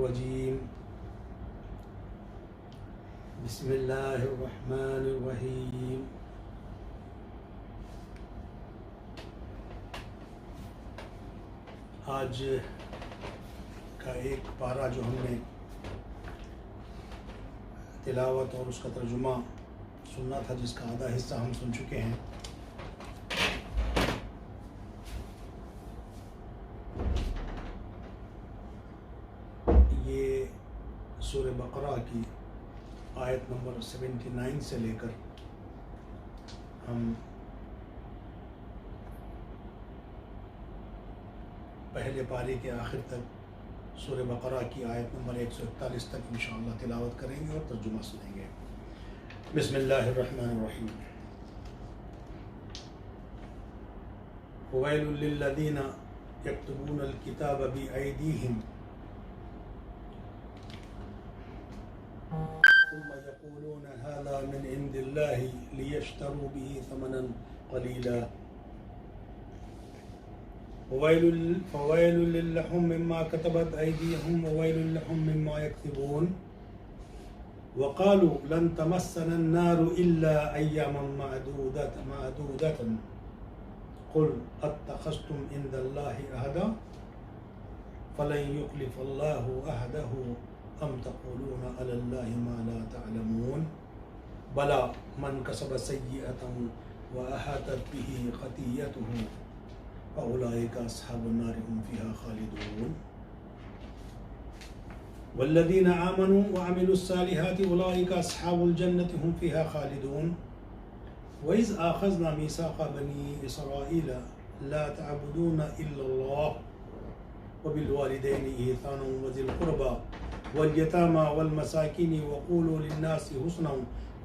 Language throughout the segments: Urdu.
الرجیم بسم اللہ الرحمن الرحیم آج کا ایک پارہ جو ہم نے تلاوت اور اس کا ترجمہ سننا تھا، جس کا آدھا حصہ ہم سن چکے ہیں. یہ سورہ بقرہ کی آیت نمبر 79 سے لے کر ہم پہلے پارے کے آخر تک سورہ بقرہ کی آیت نمبر 141 تک انشاءاللہ تلاوت کریں گے اور ترجمہ سنیں گے. بسم اللہ الرحمن الرحیم. وَوَيْلٌ لِّلَّذِينَ يَكْتُبُونَ الْكِتَابَ بِأَيْدِيهِمْ ثم يقولون هذا من عند الله ليشتروا به ثمنا قليلا فويل لهم مما كتبت أيديهم وويل لهم مما يكسبون وقالوا لن تمسنا النار إلا أياما معدودة قل أتخذتم عند الله عهدا فلن يخلف الله عهده أم تقولون على الله ما لا تعلمون بلى من كسب سيئة وأحاطت به خطيئته فأولئك أصحاب النار هم فيها خالدون والذين آمنوا وعملوا الصالحات أولئك أصحاب الجنة هم فيها خالدون وإذ أخذنا ميثاق بني إسرائيل لا تعبدون إلا الله وبالوالدين إحسانا وذي القربى واليتامى والمساكين وقولوا للناس حسنا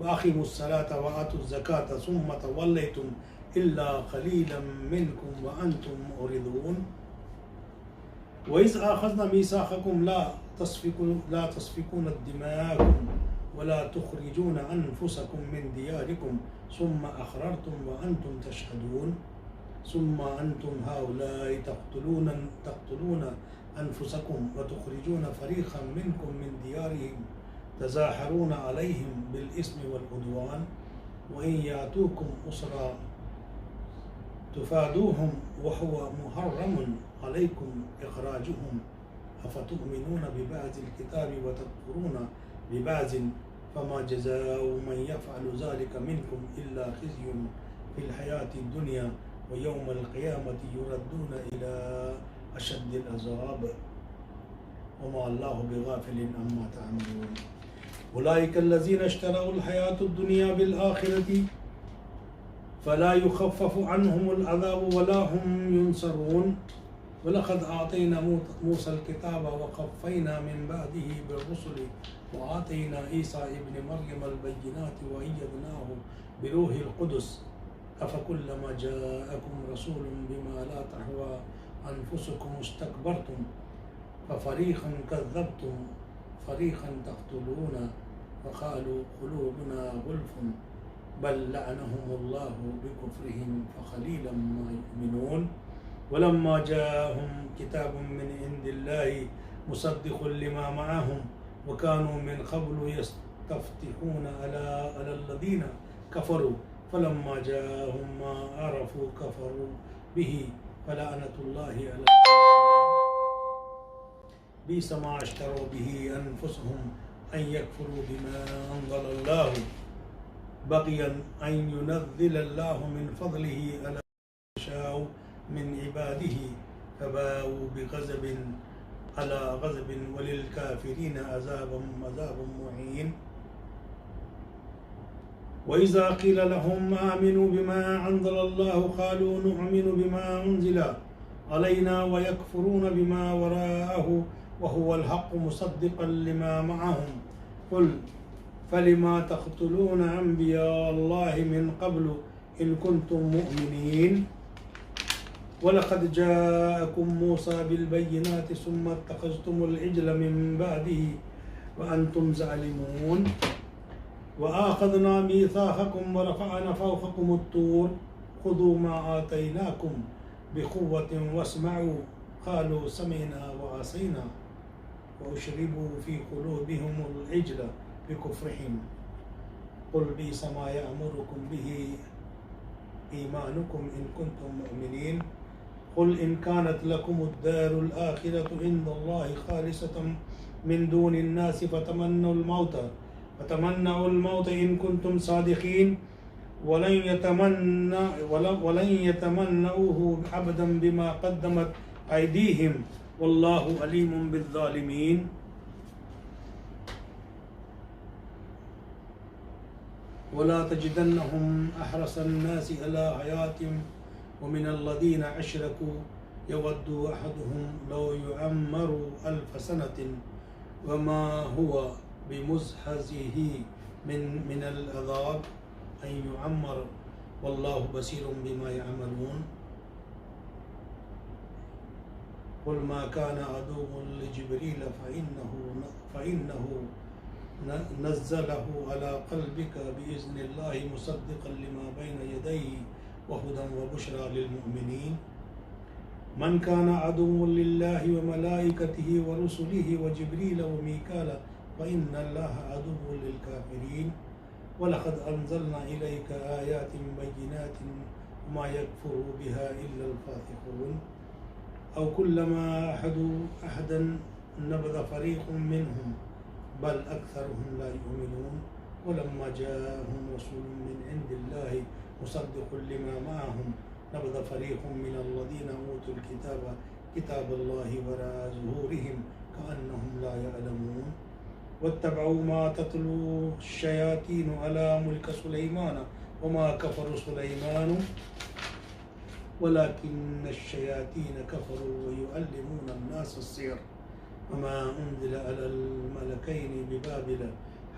وأقيموا الصلاة وآتوا الزكاة ثم توليتم إلا قليلا منكم وأنتم معرضون وإذ أخذنا ميثاقكم لا تسفكون دماءكم ولا تخرجون أنفسكم من دياركم ثم أقررتم وأنتم تشهدون ثم أنتم هؤلاء تقتلون أنفسكم وتخرجون فريقا منكم من ديارهم تظاهرون عليهم بالإثم والعدوان وإن يأتوكم أسرى تفادوهم وهو محرم عليكم إخراجهم أفتؤمنون ببعض الكتاب وتكفرون ببعض فما جزاء من يفعل ذلك منكم إلا خزي في الحياة الدنيا ويوم القيامة يردون إلى أشد العذاب وما الله بغافل عما تعملون أولئك الذين اشتروا الحياة الدنيا بالآخرة فلا يخفف عنهم العذاب ولا هم ينصرون ولقد آتينا موسى الكتاب وقفينا من بعده بالرسل وآتينا عيسى ابن مريم البينات وأيدناه بروح القدس أفكلما جاءكم رسول بما لا تهوى أنفسكم استكبرتم ففريقا كذبتم فريقا تقتلون وقالوا قلوبنا غلف بل لعنهم الله بكفرهم فقليلا ما يؤمنون ولما جاءهم كتاب من عند الله مصدق لما معهم وكانوا من قبل يستفتحون على الذين كفروا فلما جاءهم ما عرفوا كفروا به فلعنة الله على بئس ما اشتروا به أنفسهم أن يكفروا بما أنزل الله بغيا أن ينزل الله من فضله على من يشاء من عباده فباءوا بغضب على غضب وللكافرين عذاب مهين وإذا قيل لهم آمنوا بما أنزل الله قالوا نؤمن بما أنزل علينا ويكفرون بما وراءه وهو الحق مصدقا لما معهم قل فلما تقتلون أنبياء الله من قبل إن كنتم مؤمنين ولقد جاءكم موسى بالبينات ثم اتخذتم العجل من بعده وأنتم ظالمون وآخذنا ميثاقكم ورفعنا فوقكم الطور خذوا ما آتيناكم بقوة واسمعوا قالوا سمعنا وعصينا وأشربوا في قلوبهم العجل بكفرهم قل بئس ما يأمركم به إيمانكم إن كنتم مؤمنين قل إن كانت لكم الدار الآخرة عند الله خالصة من دون الناس فتمنوا الموت إن كنتم صادقين ولن يتمنوه أبدا بما قدمت أيديهم والله عليم بالظالمين ولا تجدنهم أحرص الناس على حياة ومن الذين أشركوا يود أحدهم لو يعمر 1000 سنة وما هو بمزحزحه من العذاب أن يعمر والله بصير بما يعملون قل ما كان عدو لجبريل فإنه نزله على قلبك بإذن الله مصدقا لما بين يديه وهدى وبشرى للمؤمنين من كان عدو لله وملائكته ورسله وجبريل وميكال فإن الله عدو للكافرين ولقد أنزلنا إليك آيات بينات وما يكفر بها إلا الفاسقون أو كلما عاهدوا عهدا نبذ فريق منهم بل أكثرهم لا يؤمنون ولما جاءهم رسول من عند الله مصدق لما معهم نبذ فريق من الذين أوتوا الكتاب كتاب الله وراء ظهورهم كأنهم لا يعلمون واتبعوا ما تتلو الشياطين على ملك سليمان وما كفر سليمان ولكن الشياطين كفروا ويعلمون الناس السحر وما أنزل على الملكين ببابل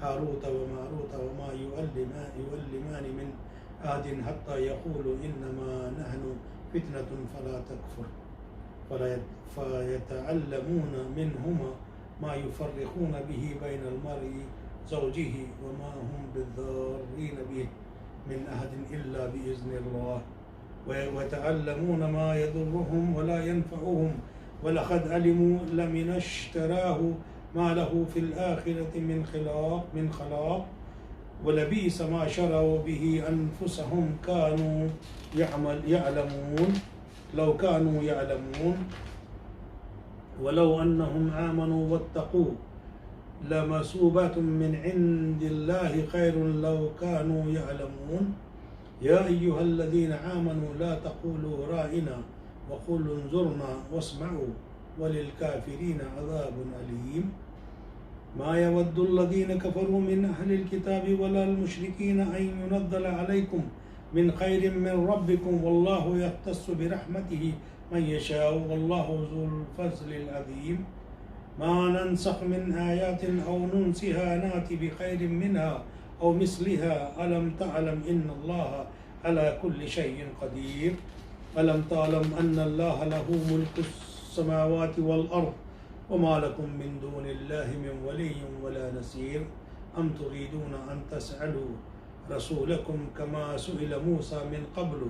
هاروت وماروت وما يعلمان من أحد حتى يقولوا إنما نحن فتنة فلا تكفر فيتعلمون منهما ما يفرقون به بين المرء زوجه وما هم بالضارين به من أحد إلا بإذن الله ويتعلمون ما يضرهم ولا ينفعهم ولقد علموا لمن اشتراه ما له في الآخرة من خلاق ولبئس ما شروا به أنفسهم كانوا يعلمون لو كانوا يعلمون ولو أنهم آمنوا واتقوا لمثوبة من عند الله خير لو كانوا يعلمون يا أيها الذين آمنوا لا تقولوا رائنا وقولوا انظرنا واسمعوا وللكافرين عذاب أليم ما يود الذين كفروا من أهل الكتاب ولا المشركين أن ينزل عليكم من خير من ربكم والله يختص برحمته من يشاء والله ذو الفضل العظيم ما ننسخ من آيات أو ننسها نأتي بخير منها أو مثلها ألم تعلم إن الله على كل شيء قدير ألم تعلم أن الله له ملك السماوات والأرض وما لكم من دون الله من ولي ولا نصير أم تريدون أن تسألوا رسولكم كما سئل موسى من قبل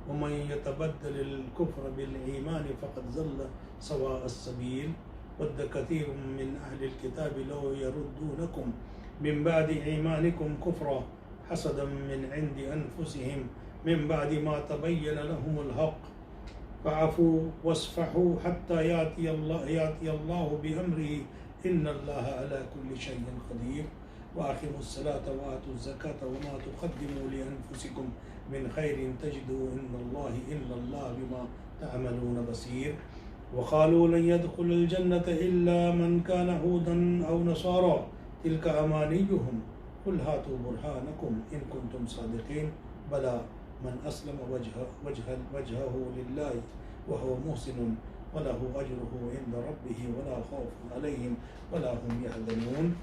ومن يتبدل الكفر بالإيمان فقد ضل سواء السبيل ود كثير من أهل الكتاب لو يردونكم من بعد إيمانكم كفرا حسدا من عند أنفسهم من بعد ما تبين لهم الحق فاعفوا واصفحوا حتى يأتي الله بأمره إن الله على كل شيء قدير وأقيموا الصلاة وآتوا الزكاة وما تقدموا لأنفسكم من خير تجدوا عند الله إن الله بما تعملون بصير وقالوا لن يدخل الجنة إلا من كان هودا أو نصارى تلك أمانيهم قل هاتوا برهانكم إن كنتم صادقين بلى من أسلم وجهه لله وهو محسن وله أجره عند ربه ولا خوف عليهم ولا هم يحزنون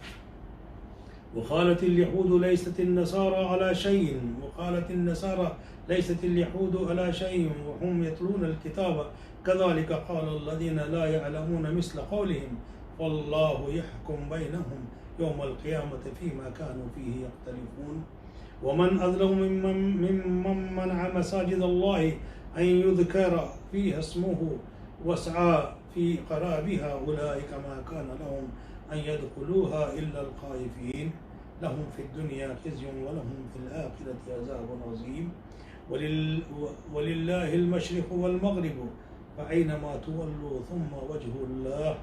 وقالت اليهود ليست النصارى على شيء وقالت النصارى ليست اليهود على شيء وهم يتلون الكتاب كذلك قال الذين لا يعلمون مثل قولهم والله يحكم بينهم يوم القيامة فيما كانوا فيه يختلفون ومن أظلم ممن منع مساجد الله أن يذكر فيها اسمه وسعى في في قرابها أولئك ما كان لهم أن يدخلوها إلا الخائفين لهم في الدنيا خزي ولهم في الآخرة عذاب عظيم ولله المشرق والمغرب فأينما تولوا ثم وجه الله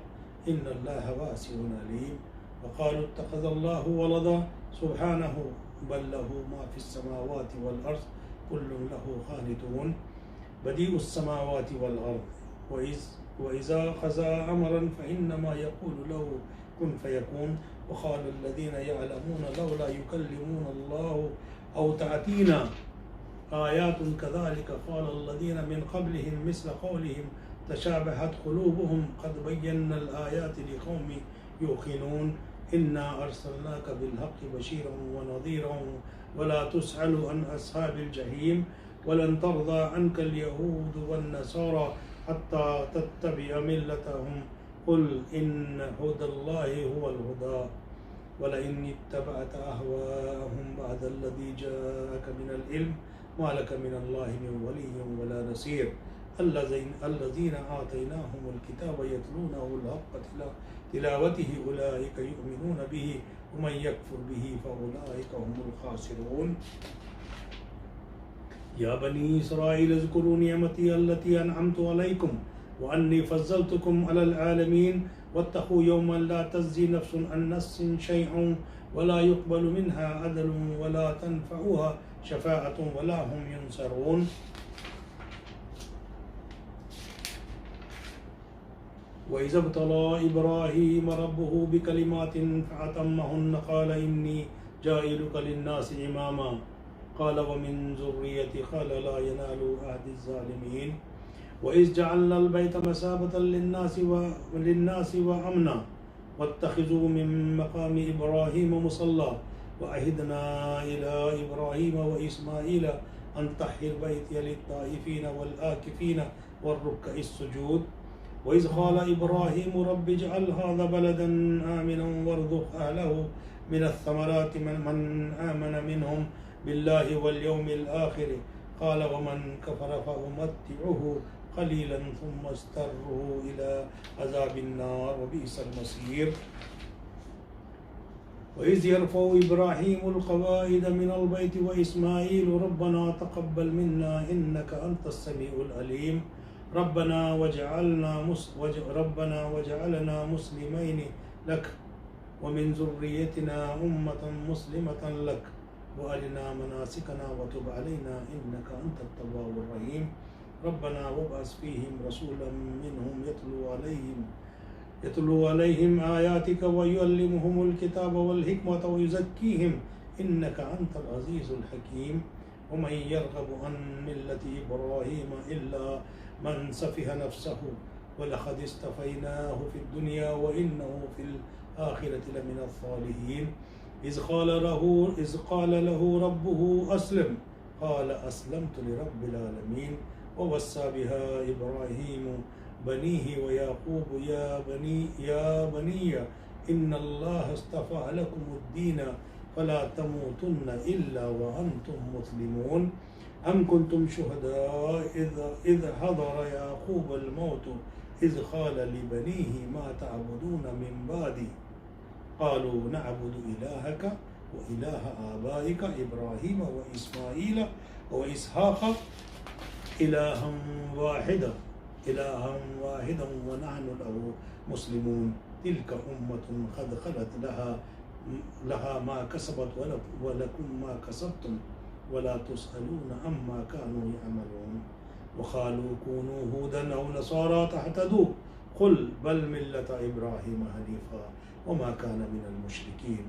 إن الله واسع عليم وقالوا اتخذ الله ولدا سبحانه بل له ما في السماوات والأرض كل له قانتون بديع السماوات والأرض وإذا قضى أمرا فإنما يقول له كن فيكون وقال الذين يعلمون لولا يكلمون الله أو تأتينا آيات كذلك قال الذين من قبلهم مثل قولهم تشابهت قلوبهم قد بينا الآيات لقوم يوقنون إنا أرسلناك بالحق بشيرا ونذيرا ولا تسأل عن أصحاب الجحيم ولن ترضى عنك اليهود والنصارى حتى تتبع ملتهم قل إن هدى الله هو الهدى ولئن اتبعت أهواءهم بعد الذي جاءك من العلم ما لك من الله من ولي ولا نصير الذين آتيناهم الكتاب يتلونه الحق تلاوته أولئك يؤمنون به ومن يكفر به فأولئك هم الخاسرون يا بني إسرائيل اذكروا نعمتي التي أنعمت عليكم وأني فضلتكم على العالمين واتقوا يوما لا تجزي نفس عن نفس شيئا ولا يقبل منها عدل ولا تنفعها شفاعة ولا هم ينصرون وإذا ابتلى إبراهيم ربه بكلمات فأتمهن قال إني جاعلك للناس إماما قال ومن ذريتي قال لا ينال عهد الظالمين وإذ جعلنا البيت مثابة للناس وأمنا واتخذوا من مقام إبراهيم مصلى وعهدنا إلى إبراهيم وإسماعيل أن طهر بيتي للطائفين والآكفين والركع السجود وإذ قال إبراهيم رب اجعل هذا بلدا آمنا وارزق أهله من الثمرات من آمن منهم بالله واليوم الآخر قال ومن كفر فأمتعه قليلا ثم استره إلى عذاب النار وبئس المصير وإذ يرفع إبراهيم القواعد من البيت وإسماعيل ربنا تقبل منا إنك أنت السميع العليم ربنا وجعلنا مسلمين لك ومن ذريتنا أمة مسلمة لك وأرنا مناسكنا وتب علينا إنك أنت التواب الرحيم ربنا وابعث فيهم رسولا منهم يتلو عليهم آياتك ويعلمهم الكتاب والحكمة ويزكيهم إنك أنت العزيز الحكيم ومن يرغب عن ملة إبراهيم إلا من سفه نفسه ولقد اصطفيناه في الدنيا وإنه في الآخرة لمن الصالحين إذ قال له ربه أسلم قال أسلمت لرب العالمين ووصى بها إبراهيم بنيه ويعقوب يا بني إن الله اصطفى لكم الدين فلا تموتن إلا وأنتم مسلمون أم كنتم شهداء إذ حضر يعقوب الموت إذ قال لبنيه ما تعبدون من بعدي قالوا نعبد إلهك وإله آبائك إبراهيم وإسماعيل وإسحاق إلها واحدا ونحن له مسلمون تلك أمة قد خلت لها ما كسبت ولكم ما كسبتم ولا تسألون عما كانوا يعملون وقالوا كونوا هودا أو نصارى تهتدوا قل بل ملة إبراهيم حنيفا وما كان من المشركين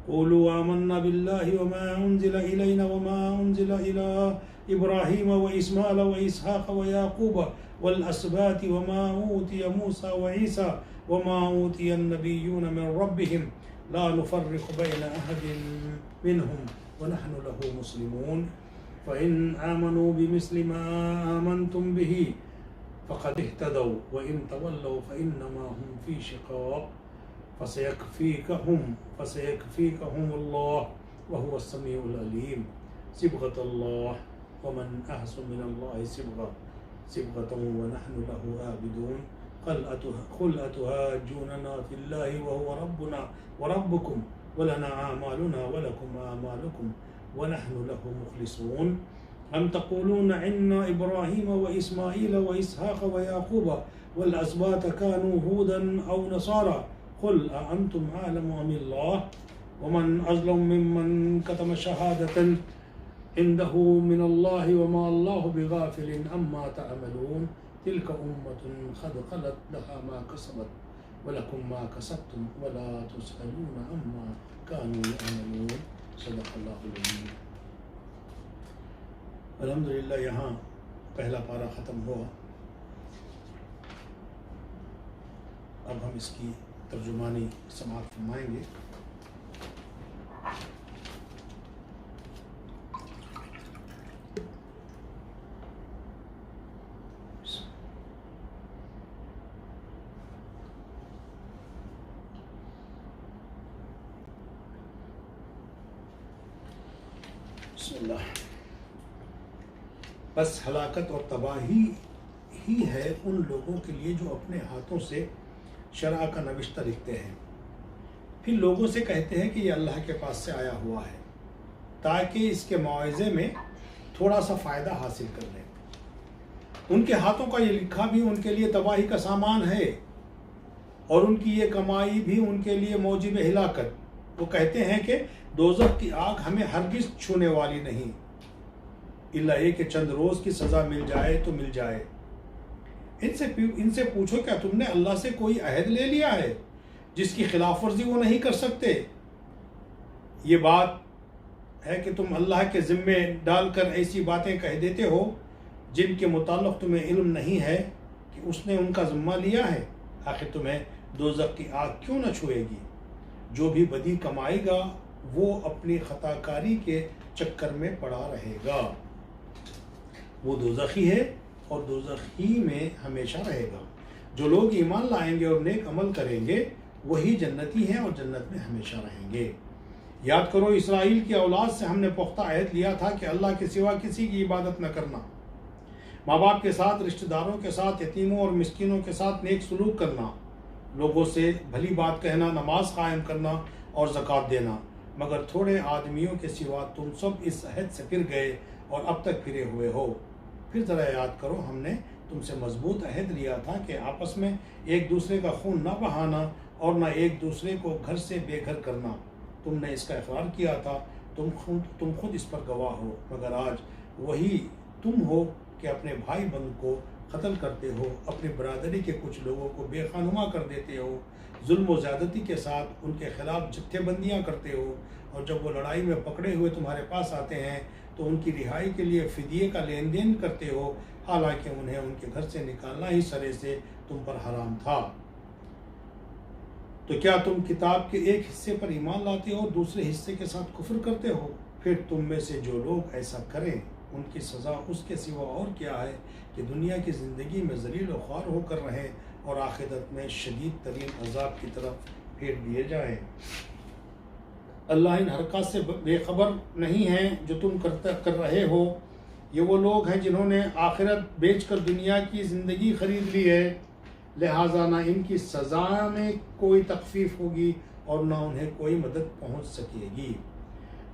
قولوا آمنا بالله وما أنزل إلينا وما أنزل إلى إبراهيم وإسماعيل وإسحاق ويعقوب والأسباط وما أوتي موسى وعيسى وما أوتي النبيون من ربهم لا نفرق بين أحد منهم ونحن له مسلمون فإن آمنوا بمثل ما آمنتم به فقد اهتدوا وإن تولوا فإنما هم في شقاق فسيكفيكهم الله وهو السميع العليم صبغة الله ومن أحسن من الله صبغة ونحن له عابدون قل أتهاجوننا في الله وهو ربنا وربكم ولنا أعمالنا ولكم أعمالكم ونحن له مخلصون أم تقولون إن إبراهيم وإسماعيل وإسحاق ويعقوب والأسباط كانوا هودا أو نصارى قل أأنتم أعلم أم الله ومن أظلم ممن كتم شهادة عنده من الله وما الله بغافل عما تعملون تلك أمة قد خلت لها ما كسبت ولكم ما كسبتم ولا تسألون عما كانوا يعملون صدق اللہ العظیم۔ الحمدللہ یہاں پہلا پارہ ختم ہوا۔ اب ہم اس کی ترجمانی سماعت فرمائیں گے۔ بسم اللہ۔ بس ہلاکت اور تباہی ہی ہے ان لوگوں کے لیے جو اپنے ہاتھوں سے شرع کا نوشتہ لکھتے ہیں، پھر لوگوں سے کہتے ہیں کہ یہ اللہ کے پاس سے آیا ہوا ہے تاکہ اس کے موعظے میں تھوڑا سا فائدہ حاصل کر لیں۔ ان کے ہاتھوں کا یہ لکھا بھی ان کے لیے تباہی کا سامان ہے اور ان کی یہ کمائی بھی ان کے لیے موجب ہلاکت۔ وہ کہتے ہیں کہ دوزخ کی آگ ہمیں ہرگز چھونے والی نہیں، الا یہ کہ چند روز کی سزا مل جائے تو مل جائے۔ ان سے پوچھو کیا تم نے اللہ سے کوئی عہد لے لیا ہے جس کی خلاف ورزی وہ نہیں کر سکتے؟ یہ بات ہے کہ تم اللہ کے ذمے ڈال کر ایسی باتیں کہہ دیتے ہو جن کے متعلق تمہیں علم نہیں ہے کہ اس نے ان کا ذمہ لیا ہے۔ آخر تمہیں دوزخ کی آگ کیوں نہ چھوئے گی؟ جو بھی بدی کمائے گا وہ اپنی خطا کاری کے چکر میں پڑا رہے گا، وہ دوزخی ہے اور دوزخی میں ہمیشہ رہے گا۔ جو لوگ ایمان لائیں گے اور نیک عمل کریں گے وہی جنتی ہیں اور جنت میں ہمیشہ رہیں گے۔ یاد کرو اسرائیل کی اولاد سے ہم نے پختہ عہد لیا تھا کہ اللہ کے سوا کسی کی عبادت نہ کرنا، ماں باپ کے ساتھ، رشتہ داروں کے ساتھ، یتیموں اور مسکینوں کے ساتھ نیک سلوک کرنا، لوگوں سے بھلی بات کہنا، نماز قائم کرنا اور زکوٰۃ دینا۔ مگر تھوڑے آدمیوں کے سوا تم سب اس عہد سے پھر گئے اور اب تک پھرے ہوئے ہو۔ پھر ذرا یاد کرو ہم نے تم سے مضبوط عہد لیا تھا کہ آپس میں ایک دوسرے کا خون نہ بہانا اور نہ ایک دوسرے کو گھر سے بے گھر کرنا۔ تم نے اس کا اقرار کیا تھا، تم خود اس پر گواہ ہو۔ مگر آج وہی تم ہو کہ اپنے بھائی بند کو قتل کرتے ہو، اپنی برادری کے کچھ لوگوں کو بے خانما کر دیتے ہو، ظلم و زیادتی کے ساتھ ان کے خلاف جتھے بندیاں کرتے ہو، اور جب وہ لڑائی میں پکڑے ہوئے تمہارے پاس آتے ہیں تو ان کی رہائی کے لیے فدیے کا لین دین کرتے ہو، حالانکہ انہیں ان کے گھر سے نکالنا ہی سرے سے تم پر حرام تھا۔ تو کیا تم کتاب کے ایک حصے پر ایمان لاتے ہو اور دوسرے حصے کے ساتھ کفر کرتے ہو؟ پھر تم میں سے جو لوگ ایسا کریں ان کی سزا اس کے سوا اور کیا ہے کہ دنیا کی زندگی میں ذلیل و خوار ہو کر رہیں اور آخرت میں شدید ترین عذاب کی طرف پھیر دیے جائیں۔ اللہ ان حرکات سے بے خبر نہیں ہیں جو تم کر رہے ہو۔ یہ وہ لوگ ہیں جنہوں نے آخرت بیچ کر دنیا کی زندگی خرید لی ہے، لہٰذا نہ ان کی سزا میں کوئی تخفیف ہوگی اور نہ انہیں کوئی مدد پہنچ سکے گی۔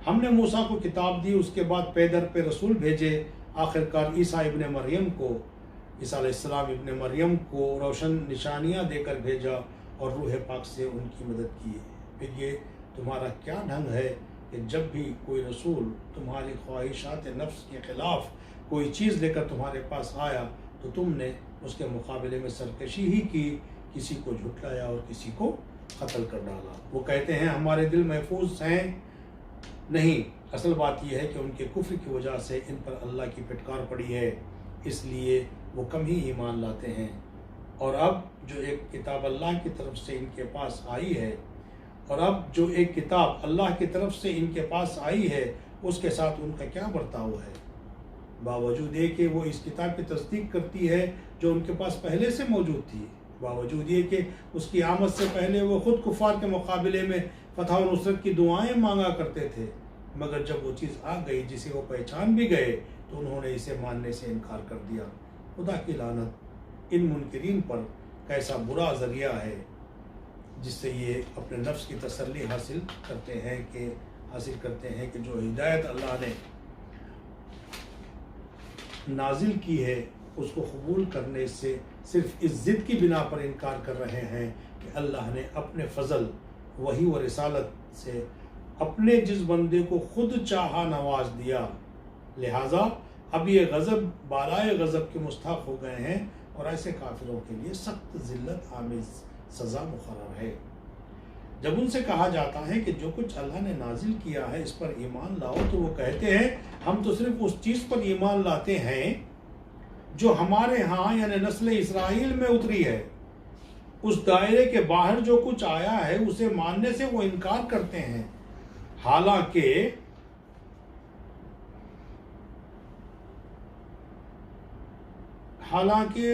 ہم نے موسیٰ کو کتاب دی، اس کے بعد پے در پہ رسول بھیجے، آخرکار عیسیٰ علیہ السلام ابن مریم کو روشن نشانیاں دے کر بھیجا اور روح پاک سے ان کی مدد کی۔ پھر یہ تمہارا کیا ڈھنگ ہے کہ جب بھی کوئی رسول تمہاری خواہشات نفس کے خلاف کوئی چیز لے کر تمہارے پاس آیا تو تم نے اس کے مقابلے میں سرکشی ہی کی، کسی کو جھٹلایا اور کسی کو قتل کر ڈالا۔ وہ کہتے ہیں ہمارے دل محفوظ ہیں، نہیں، اصل بات یہ ہے کہ ان کے کفر کی وجہ سے ان پر اللہ کی پھٹکار پڑی ہے، اس لیے وہ کم ہی ایمان لاتے ہیں۔ اور اب جو ایک کتاب اللہ کی طرف سے ان کے پاس آئی ہے اس کے ساتھ ان کا کیا برتاؤ ہے؟ باوجود یہ کہ وہ اس کتاب کی تصدیق کرتی ہے جو ان کے پاس پہلے سے موجود تھی، باوجود یہ کہ اس کی آمد سے پہلے وہ خود کفار کے مقابلے میں فتح و نصرت کی دعائیں مانگا کرتے تھے، مگر جب وہ چیز آ گئی جسے وہ پہچان بھی گئے تو انہوں نے اسے ماننے سے انکار کر دیا۔ خدا کی لعنت ان منکرین پر کیسا برا ذریعہ ہے جس سے یہ اپنے نفس کی تسلی حاصل کرتے ہیں کہ جو ہدایت اللہ نے نازل کی ہے اس کو قبول کرنے سے صرف اس ضد کی بنا پر انکار کر رہے ہیں کہ اللہ نے اپنے فضل وحی و رسالت سے اپنے جس بندے کو خود چاہا نواز دیا، لہٰذا اب یہ غضب بالائے غضب کے مستحق ہو گئے ہیں اور ایسے کافروں کے لیے سخت ذلت آمیز سزا مقرر ہے۔ جب ان سے کہا جاتا ہے کہ جو کچھ اللہ نے نازل کیا ہے اس پر ایمان لاؤ، تو وہ کہتے ہیں ہم تو صرف اس چیز پر ایمان لاتے ہیں جو ہمارے ہاں یعنی نسل اسرائیل میں اتری ہے۔ اس دائرے کے باہر جو کچھ آیا ہے اسے ماننے سے وہ انکار کرتے ہیں، حالانکہ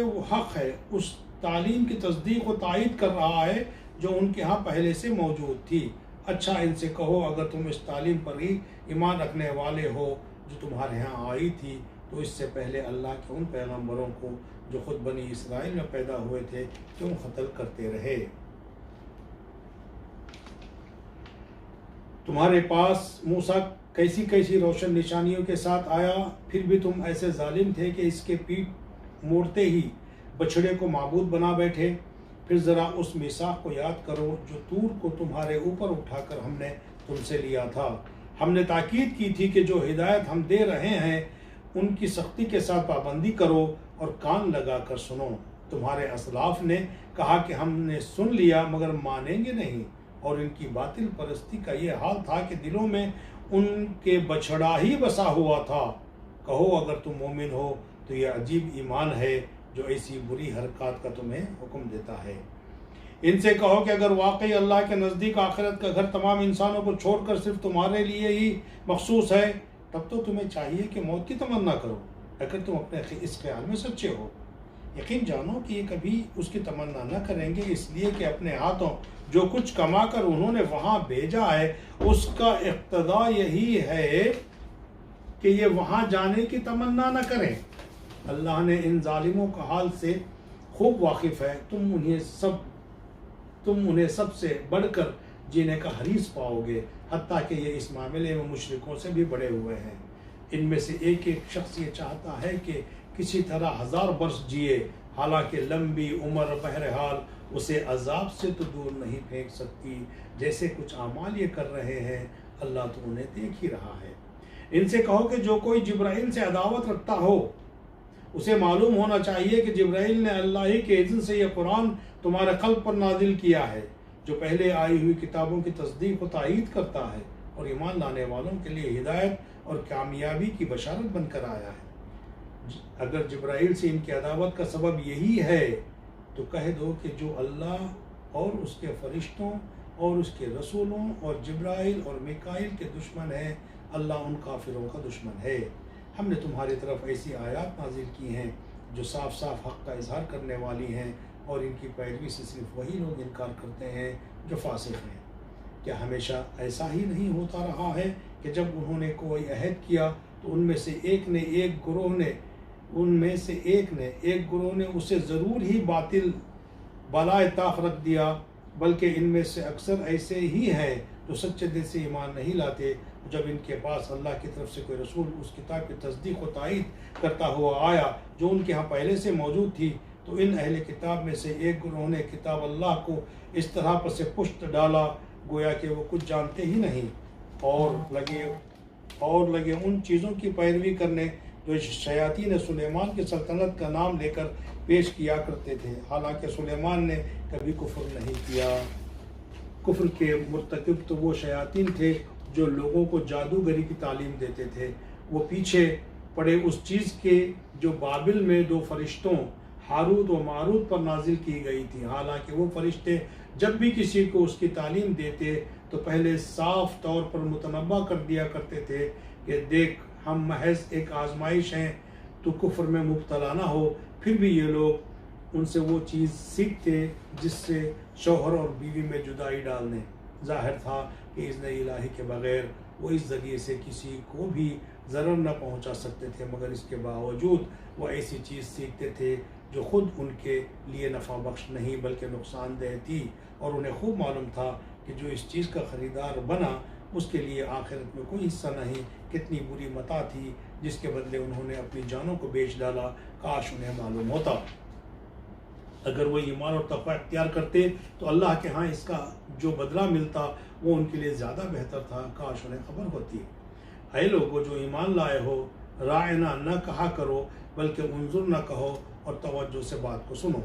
وہ حق ہے، اس تعلیم کی تصدیق و تائید کر رہا ہے جو ان کے ہاں پہلے سے موجود تھی۔ اچھا ان سے کہو اگر تم اس تعلیم پر ہی ایمان رکھنے والے ہو جو تمہارے ہاں آئی تھی تو اس سے پہلے اللہ کے ان پیغمبروں کو جو خود بنی اسرائیل میں پیدا ہوئے تھے کیوں قتل کرتے رہے؟ تمہارے پاس موسیٰ کیسی کیسی روشن نشانیوں کے ساتھ آیا، پھر بھی تم ایسے ظالم تھے کہ اس کے پیٹ موڑتے ہی بچھڑے کو معبود بنا بیٹھے۔ پھر ذرا اس میثاق کو یاد کرو جو طور کو تمہارے اوپر اٹھا کر ہم نے تم سے لیا تھا۔ ہم نے تاکید کی تھی کہ جو ہدایت ہم دے رہے ہیں ان کی سختی کے ساتھ پابندی کرو اور کان لگا کر سنو۔ تمہارے اسلاف نے کہا کہ ہم نے سن لیا مگر مانیں گے نہیں، اور ان کی باطل پرستی کا یہ حال تھا کہ دلوں میں ان کے بچھڑا ہی بسا ہوا تھا۔ کہو اگر تم مومن ہو تو یہ عجیب ایمان ہے جو ایسی بری حرکات کا تمہیں حکم دیتا ہے۔ ان سے کہو کہ اگر واقعی اللہ کے نزدیک آخرت کا گھر تمام انسانوں کو چھوڑ کر صرف تمہارے لیے ہی مخصوص ہے، تب تو تمہیں چاہیے کہ موت کی تمنا کرو اگر تم اپنے اس خیال میں سچے ہو۔ یقین جانو کہ یہ کبھی اس کی تمنا نہ کریں گے، اس لیے کہ اپنے ہاتھوں جو کچھ کما کر انہوں نے وہاں بھیجا ہے اس کا اقتضا یہی ہے کہ یہ وہاں جانے کی تمنا نہ کریں۔ اللہ نے ان ظالموں کا حال سے خوب واقف ہے، تم انہیں سب سے بڑھ کر جینے کا حریص پاؤ گے، حتیٰ کہ یہ اس معاملے میں مشرکوں سے بھی بڑے ہوئے ہیں۔ ان میں سے ایک ایک شخص یہ چاہتا ہے کہ کسی طرح 1000 برس جیے، حالانکہ لمبی عمر بہرحال اسے عذاب سے تو دور نہیں پھینک سکتی۔ جیسے کچھ اعمال یہ کر رہے ہیں اللہ تو انہیں دیکھ ہی رہا ہے۔ ان سے کہو کہ جو کوئی جبرائیل سے عداوت رکھتا ہو اسے معلوم ہونا چاہیے کہ جبرائیل نے اللہ ہی کے اذن سے یہ قرآن تمہارے قلب پر نازل کیا ہے، جو پہلے آئی ہوئی کتابوں کی تصدیق و تائید کرتا ہے اور ایمان لانے والوں کے لیے ہدایت اور کامیابی کی بشارت بن کر آیا ہے۔ اگر جبرائیل سے ان کی عداوت کا سبب یہی ہے تو کہہ دو کہ جو اللہ اور اس کے فرشتوں اور اس کے رسولوں اور جبرائیل اور میکائیل کے دشمن ہیں، اللہ ان کافروں کا دشمن ہے۔ ہم نے تمہاری طرف ایسی آیات نازل کی ہیں جو صاف صاف حق کا اظہار کرنے والی ہیں، اور ان کی پیروی سے صرف وہی لوگ انکار کرتے ہیں جو فاسق ہیں۔ کیا ہمیشہ ایسا ہی نہیں ہوتا رہا ہے کہ جب انہوں نے کوئی عہد کیا تو ان میں سے ایک گروہ نے اسے ضرور ہی باطل بالائے طاق رکھ دیا، بلکہ ان میں سے اکثر ایسے ہی ہیں جو سچے دل سے ایمان نہیں لاتے۔ جب ان کے پاس اللہ کی طرف سے کوئی رسول اس کتاب کی تصدیق و تائید کرتا ہوا آیا جو ان کے ہاں پہلے سے موجود تھی، تو ان اہل کتاب میں سے ایک گروہ نے کتاب اللہ کو اس طرح پس پشت ڈالا گویا کہ وہ کچھ جانتے ہی نہیں، اور لگے ان چیزوں کی پیروی کرنے جو شیاطین سلیمان کی سلطنت کا نام لے کر پیش کیا کرتے تھے، حالانکہ سلیمان نے کبھی کفر نہیں کیا۔ کفر کے مرتکب تو وہ شیاطین تھے جو لوگوں کو جادوگری کی تعلیم دیتے تھے۔ وہ پیچھے پڑے اس چیز کے جو بابل میں 2 فرشتوں ہاروت و ماروت پر نازل کی گئی تھی، حالانکہ وہ فرشتے جب بھی کسی کو اس کی تعلیم دیتے تو پہلے صاف طور پر متنبہ کر دیا کرتے تھے کہ دیکھ ہم محض ایک آزمائش ہیں، تو کفر میں مبتلا نہ ہو۔ پھر بھی یہ لوگ ان سے وہ چیز سیکھتے جس سے شوہر اور بیوی میں جدائی ڈالنے۔ ظاہر تھا کہ اذن الہی کے بغیر وہ اس ذریعے سے کسی کو بھی ضرر نہ پہنچا سکتے تھے، مگر اس کے باوجود وہ ایسی چیز سیکھتے تھے جو خود ان کے لیے نفع بخش نہیں بلکہ نقصان دہ تھی، اور انہیں خوب معلوم تھا کہ جو اس چیز کا خریدار بنا اس کے لیے آخرت میں کوئی حصہ نہیں۔ کتنی بری متاع تھی جس کے بدلے انہوں نے اپنی جانوں کو بیچ ڈالا، کاش انہیں معلوم ہوتا۔ اگر وہ ایمان اور تقوی اختیار کرتے تو اللہ کے ہاں اس کا جو بدلہ ملتا وہ ان کے لیے زیادہ بہتر تھا، کاش انہیں خبر ہوتی۔ اے لوگو جو ایمان لائے ہو، رائنا نہ کہا کرو بلکہ انظر نہ کہو، اور توجہ سے بات کو سنو۔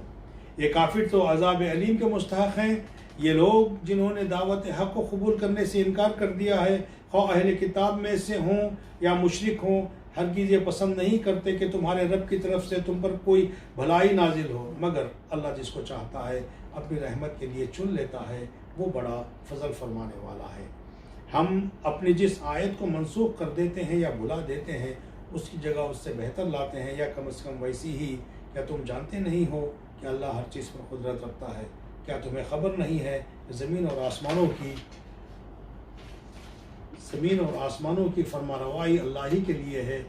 یہ کافر تو عذاب علیم کے مستحق ہیں۔ یہ لوگ جنہوں نے دعوت حق کو قبول کرنے سے انکار کر دیا ہے، خواہ اہل کتاب میں سے ہوں یا مشرک ہوں، ہرگز یہ پسند نہیں کرتے کہ تمہارے رب کی طرف سے تم پر کوئی بھلائی نازل ہو، مگر اللہ جس کو چاہتا ہے اپنی رحمت کے لیے چن لیتا ہے، وہ بڑا فضل فرمانے والا ہے۔ ہم اپنی جس آیت کو منسوخ کر دیتے ہیں یا بھلا دیتے ہیں اس کی جگہ اس سے بہتر لاتے ہیں، یا کم از کم ویسی ہی۔ کیا تم جانتے نہیں ہو کہ اللہ ہر چیز پر قدرت رکھتا ہے؟ کیا تمہیں خبر نہیں ہے کہ زمین اور آسمانوں کی فرمانروائی اللہ ہی کے لیے ہے،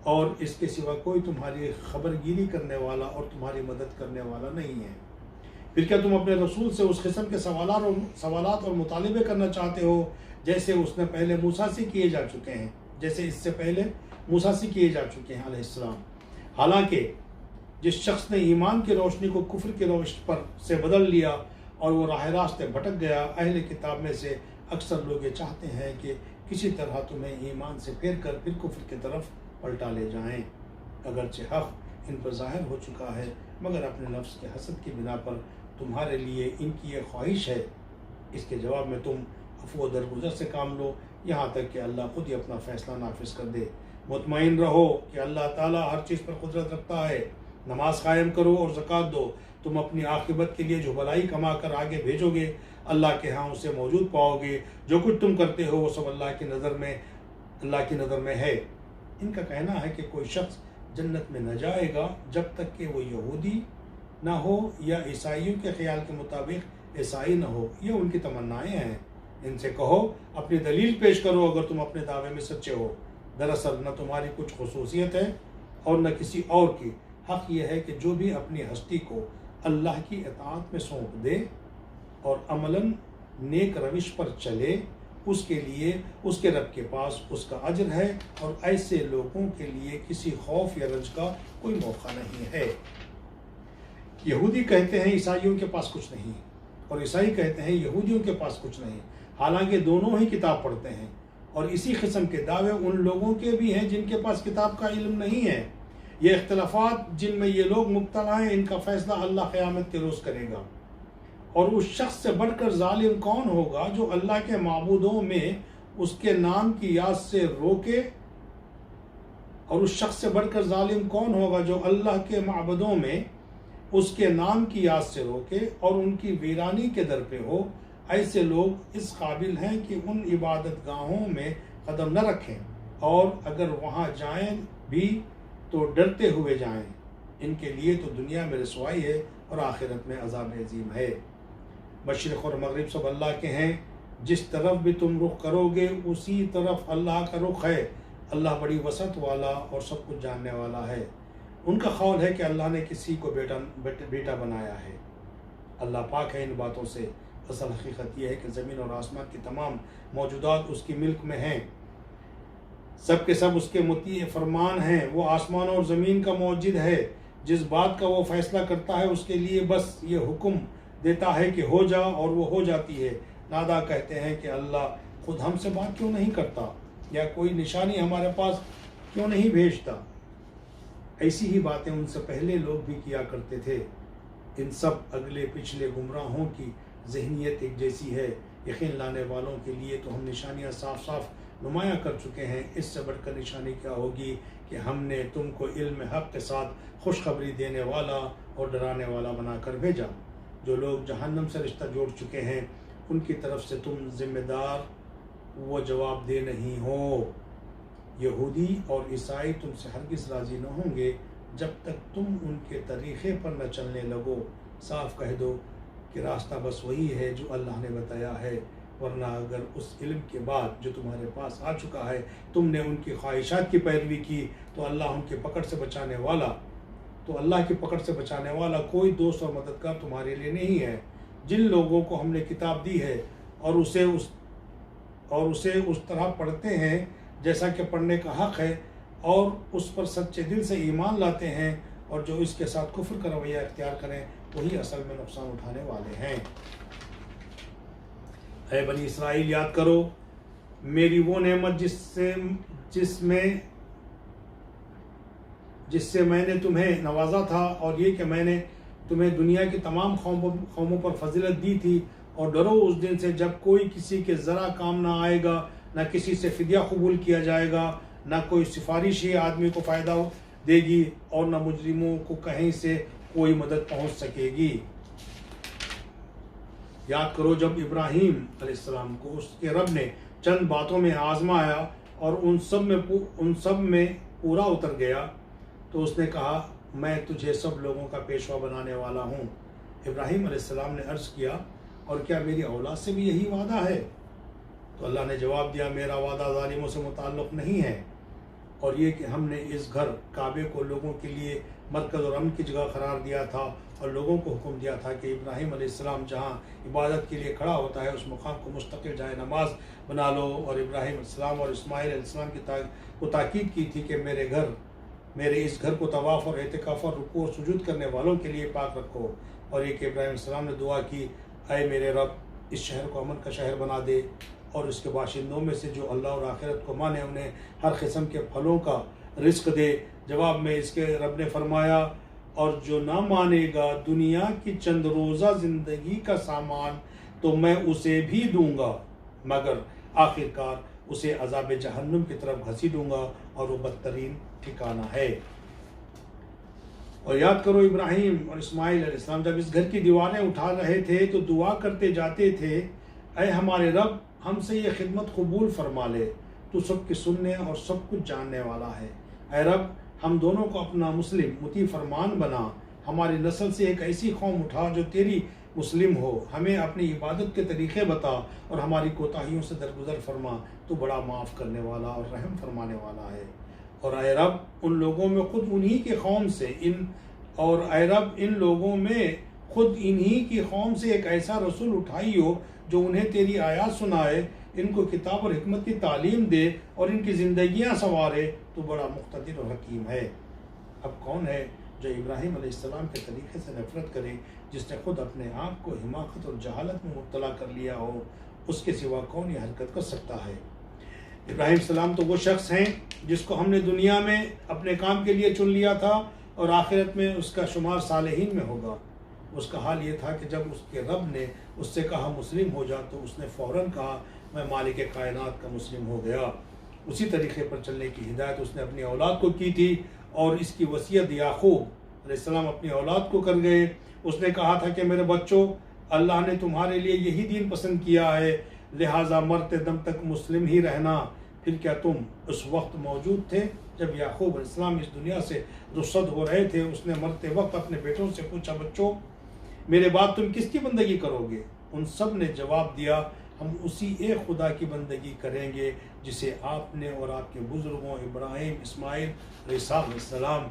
اور اس کے سوا کوئی تمہاری خبر گیری کرنے والا اور تمہاری مدد کرنے والا نہیں ہے۔ پھر کیا تم اپنے رسول سے اس قسم کے سوالات اور مطالبے کرنا چاہتے ہو جیسے اس نے پہلے موسیٰ سے کیے جا چکے ہیں، جیسے اس سے پہلے موسیٰ سے کیے جا چکے ہیں علیہ السلام؟ حالانکہ جس شخص نے ایمان کی روشنی کو کفر کی روشنی پر سے بدل لیا اور وہ راہ راست بھٹک گیا، اہل کتاب میں سے اکثر لوگ یہ چاہتے ہیں کہ کسی طرح تمہیں ایمان سے پھیر کر پھر کفر کی طرف پلٹا لے جائیں، اگرچہ حق ان پر ظاہر ہو چکا ہے، مگر اپنے نفس کے حسد کی بنا پر تمہارے لیے ان کی یہ خواہش ہے۔ اس کے جواب میں تم عفو و درگزر سے کام لو یہاں تک کہ اللہ خود ہی اپنا فیصلہ نافذ کر دے۔ مطمئن رہو کہ اللہ تعالیٰ ہر چیز پر قدرت رکھتا ہے۔ نماز قائم کرو اور زکوٰۃ دو، تم اپنی عاقبت کے لیے جو بھلائی کما کر آگے بھیجو گے اللہ کے ہاں اسے موجود پاؤ گے۔ جو کچھ تم کرتے ہو وہ سب اللہ کی نظر میں ہے۔ ان کا کہنا ہے کہ کوئی شخص جنت میں نہ جائے گا جب تک کہ وہ یہودی نہ ہو یا عیسائیوں کے خیال کے مطابق عیسائی نہ ہو۔ یہ ان کی تمنائیں ہیں۔ ان سے کہو اپنی دلیل پیش کرو اگر تم اپنے دعوے میں سچے ہو۔ دراصل نہ تمہاری کچھ خصوصیت ہے اور نہ کسی اور کی۔ حق یہ ہے کہ جو بھی اپنی ہستی کو اللہ کی اطاعت میں سونپ دے اور عملاً نیک روش پر چلے، اس کے لیے اس کے رب کے پاس اس کا اجر ہے، اور ایسے لوگوں کے لیے کسی خوف یا رنج کا کوئی موقع نہیں ہے۔ یہودی کہتے ہیں عیسائیوں کے پاس کچھ نہیں، اور عیسائی کہتے ہیں یہودیوں کے پاس کچھ نہیں، حالانکہ دونوں ہی کتاب پڑھتے ہیں، اور اسی قسم کے دعوے ان لوگوں کے بھی ہیں جن کے پاس کتاب کا علم نہیں ہے۔ یہ اختلافات جن میں یہ لوگ مبتلا ہیں، ان کا فیصلہ اللہ قیامت کے روز کرے گا۔ اور اس شخص سے بڑھ کر ظالم کون ہوگا جو اللہ کے معبودوں میں اس کے نام کی یاد سے روکے، اور اس شخص سے بڑھ کر ظالم کون ہوگا جو اللہ کے معبودوں میں اس کے نام کی یاد سے روکے اور ان کی ویرانی کے در پہ ہو۔ ایسے لوگ اس قابل ہیں کہ ان عبادت گاہوں میں قدم نہ رکھیں، اور اگر وہاں جائیں بھی تو ڈرتے ہوئے جائیں۔ ان کے لیے تو دنیا میں رسوائی ہے اور آخرت میں عذاب عظیم ہے۔ مشرق اور مغرب سب اللہ کے ہیں، جس طرف بھی تم رخ کرو گے اسی طرف اللہ کا رخ ہے۔ اللہ بڑی وسعت والا اور سب کچھ جاننے والا ہے۔ ان کا قول ہے کہ اللہ نے کسی کو بیٹا بنایا ہے۔ اللہ پاک ہے ان باتوں سے۔ اصل حقیقت یہ ہے کہ زمین اور آسمان کی تمام موجودات اس کی ملک میں ہیں، سب کے سب اس کے مطیع فرمان ہیں۔ وہ آسمانوں اور زمین کا موجد ہے۔ جس بات کا وہ فیصلہ کرتا ہے اس کے لیے بس یہ حکم دیتا ہے کہ ہو جا، اور وہ ہو جاتی ہے۔ نادا کہتے ہیں کہ اللہ خود ہم سے بات کیوں نہیں کرتا، یا کوئی نشانی ہمارے پاس کیوں نہیں بھیجتا۔ ایسی ہی باتیں ان سے پہلے لوگ بھی کیا کرتے تھے۔ ان سب اگلے پچھلے گمراہوں کی ذہنیت ایک جیسی ہے۔ یقین لانے والوں کے لیے تو ہم نشانیاں صاف صاف نمایاں کر چکے ہیں۔ اس سے بڑھ کر نشانی کیا ہوگی کہ ہم نے تم کو علم حق کے ساتھ خوشخبری دینے والا اور ڈرانے والا بنا کر بھیجا۔ جو لوگ جہنم سے رشتہ جوڑ چکے ہیں ان کی طرف سے تم ذمہ دار وہ جواب دے نہیں ہو۔ یہودی اور عیسائی تم سے ہرگز راضی نہ ہوں گے جب تک تم ان کے طریقے پر نہ چلنے لگو۔ صاف کہہ دو کہ راستہ بس وہی ہے جو اللہ نے بتایا ہے، ورنہ اگر اس علم کے بعد جو تمہارے پاس آ چکا ہے تم نے ان کی خواہشات کی پیروی کی تو اللہ ان کی پکڑ سے بچانے والا تو اللہ کی پکڑ سے بچانے والا کوئی دوست اور مددگار تمہارے لیے نہیں ہے۔ جن لوگوں کو ہم نے کتاب دی ہے اور اسے اس طرح پڑھتے ہیں جیسا کہ پڑھنے کا حق ہے، اور اس پر سچے دل سے ایمان لاتے ہیں، اور جو اس کے ساتھ کفر کا رویہ اختیار کریں وہی اصل میں نقصان اٹھانے والے ہیں۔ اے بنی اسرائیل، یاد کرو میری وہ نعمت جس سے میں نے تمہیں نوازا تھا، اور یہ کہ میں نے تمہیں دنیا کی تمام قوموں پر فضیلت دی تھی، اور ڈرو اس دن سے جب کوئی کسی کے ذرا کام نہ آئے گا، نہ کسی سے فدیہ قبول کیا جائے گا، نہ کوئی سفارش ہی آدمی کو فائدہ دے گی، اور نہ مجرموں کو کہیں سے کوئی مدد پہنچ سکے گی۔ یاد کرو جب ابراہیم علیہ السلام کو اس کے رب نے چند باتوں میں آزمایا اور ان سب میں پورا اتر گیا، تو اس نے کہا میں تجھے سب لوگوں کا پیشوا بنانے والا ہوں۔ ابراہیم علیہ السلام نے عرض کیا اور کیا میری اولاد سے بھی یہی وعدہ ہے؟ تو اللہ نے جواب دیا میرا وعدہ ظالموں سے متعلق نہیں ہے، اور یہ کہ ہم نے اس گھر کعبے کو لوگوں کے لیے مرکز اور امن کی جگہ قرار دیا تھا، اور لوگوں کو حکم دیا تھا کہ ابراہیم علیہ السلام جہاں عبادت کے لیے کھڑا ہوتا ہے اس مقام کو مستقل جائے نماز بنا لو، اور ابراہیم علیہ السلام اور اسماعیل علیہ السلام کو تاکید کی تھی کہ میرے اس گھر کو طواف اور اعتکاف اور رکوع اور سجود کرنے والوں کے لیے پاک رکھو، اور یہ کہ ابراہیم علیہ السلام نے دعا کی اے میرے رب اس شہر کو امن کا شہر بنا دے، اور اس کے باشندوں میں سے جو اللہ اور آخرت کو مانے انہیں ہر قسم کے پھلوں کا رزق دے۔ جواب میں اس کے رب نے فرمایا اور جو نہ مانے گا دنیا کی چند روزہ زندگی کا سامان تو میں اسے بھی دوں گا، مگر آخرکار اسے عذاب جہنم کی طرف گھسیٹوں گا، اور وہ بدترین ٹھکانہ ہے۔ اور یاد کرو ابراہیم اور اسماعیل علیہ السلام جب اس گھر کی دیواریں اٹھا رہے تھے تو دعا کرتے جاتے تھے اے ہمارے رب ہم سے یہ خدمت قبول فرما لے، تو سب کے سننے اور سب کچھ جاننے والا ہے۔ اے رب ہم دونوں کو اپنا مسلم مطیع فرمان بنا، ہماری نسل سے ایک ایسی قوم اٹھا جو تیری مسلم ہو، ہمیں اپنی عبادت کے طریقے بتا اور ہماری کوتاہیوں سے درگزر فرما، تو بڑا معاف کرنے والا اور رحم فرمانے والا ہے۔ اور اے رب ان لوگوں میں خود انہی کی قوم سے ایک ایسا رسول اٹھائی ہو جو انہیں تیری آیات سنائے، ان کو کتاب اور حکمت کی تعلیم دے اور ان کی زندگیاں سنوارے، تو بڑا مقتدر اور حکیم ہے۔ اب کون ہے جو ابراہیم علیہ السلام کے طریقے سے نفرت کرے جس نے خود اپنے آپ کو حماقت اور جہالت میں مبتلا کر لیا ہو؟ اس کے سوا کون یہ حرکت کر سکتا ہے؟ ابراہیم السلام تو وہ شخص ہیں جس کو ہم نے دنیا میں اپنے کام کے لیے چن لیا تھا اور آخرت میں اس کا شمار صالحین میں ہوگا۔ اس کا حال یہ تھا کہ جب اس کے رب نے اس سے کہا مسلم ہو جا تو اس نے فوراً کہا میں مالک کائنات کا مسلم ہو گیا۔ اسی طریقے پر چلنے کی ہدایت اس نے اپنی اولاد کو کی تھی، اور اس کی وصیت یعقوب علیہ السلام اپنی اولاد کو کر گئے۔ اس نے کہا تھا کہ میرے بچوں اللہ نے تمہارے لیے یہی دین پسند کیا ہے، لہٰذا مرتے دم تک مسلم ہی رہنا۔ پھر کیا تم اس وقت موجود تھے جب یعقوب علیہ السلام اس دنیا سے رخصت ہو رہے تھے؟ اس نے مرتے وقت اپنے بیٹوں سے پوچھا بچوں میرے بعد تم کس کی بندگی کرو گے؟ ان سب نے جواب دیا ہم اسی ایک خدا کی بندگی کریں گے جسے آپ نے اور آپ کے بزرگوں ابراہیم اسماعیل علیہ السلام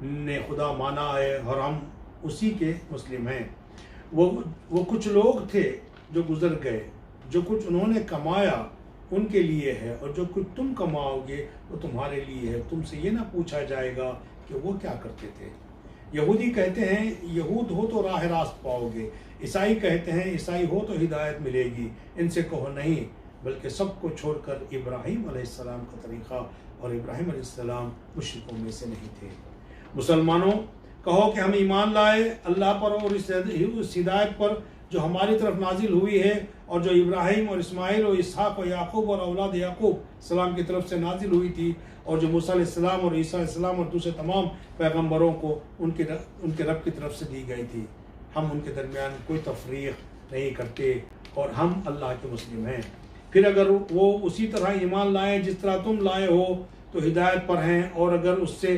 نے خدا مانا ہے، اور ہم اسی کے مسلم ہیں۔ وہ کچھ لوگ تھے جو گزر گئے، جو کچھ انہوں نے کمایا ان کے لیے ہے، اور جو کچھ تم کماؤ گے وہ تمہارے لیے ہے۔ تم سے یہ نہ پوچھا جائے گا کہ وہ کیا کرتے تھے۔ یہودی کہتے ہیں یہود ہو تو راہ راست پاؤ گے، عیسائی کہتے ہیں عیسائی ہو تو ہدایت ملے گی۔ ان سے کہو نہیں، بلکہ سب کو چھوڑ کر ابراہیم علیہ السلام کا طریقہ، اور ابراہیم علیہ السلام مشرکوں میں سے نہیں تھے۔ مسلمانوں کہو کہ ہم ایمان لائے اللہ پر اور اس ہدایت پر جو ہماری طرف نازل ہوئی ہے، اور جو ابراہیم اور اسماعیل اور اسحاق اور یعقوب اور اولاد یعقوب السلام کی طرف سے نازل ہوئی تھی، اور جو موسیٰ علیہ السلام اور عیسیٰ علیہ السلام اور دوسرے تمام پیغمبروں کو ان کے رب کی طرف سے دی گئی تھی۔ ہم ان کے درمیان کوئی تفریق نہیں کرتے، اور ہم اللہ کے مسلم ہیں۔ پھر اگر وہ اسی طرح ایمان لائیں جس طرح تم لائے ہو تو ہدایت پر ہیں، اور اگر اس سے